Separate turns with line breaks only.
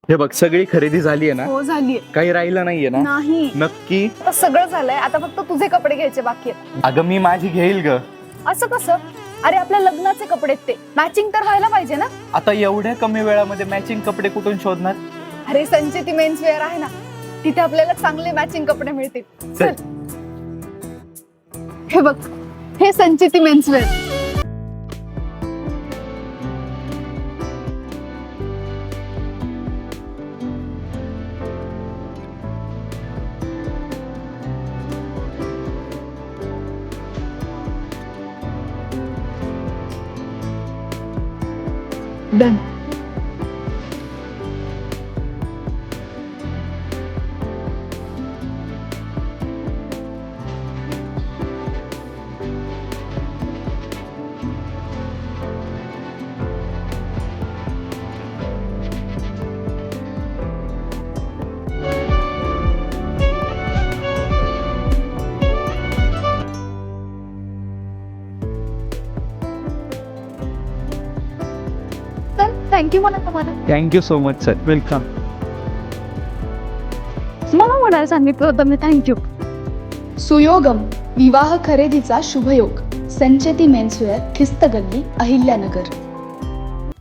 हे बघ सगळी खरेदी झाली आहे ना?
हो झालीये.
काही राहिलं नाहीये ना?
नाही,
नक्की?
आता सगळं झालंय. आता फक्त तुझे कपडे घ्यायचे बाकी आहेत.
अगं मी माझी घेईल ग.
असं कसं? अरे आपल्या लग्नाचे कपडे ते मॅचिंग तर व्हायला पाहिजे ना.
आता एवढ्या कमी वेळामध्ये मॅचिंग कपडे कुठून शोधणार?
अरे संचिती मेन्स वेअर आहे ना, तिथे आपल्याला चांगले मॅचिंग कपडे मिळतील. चल. हे बघ, हे Sanchiti men's wear. Done. Thank you म्हणा तुम्हाला.
Thank you so much sir. Welcome.
मला म्हणायला सांगितलं होतं मी थँक्यू.
सुयोगम विवाह खरेदीचा शुभयोग. संचेती मेन्सवेअर, खिस्त गल्ली, अहिल्यानगर.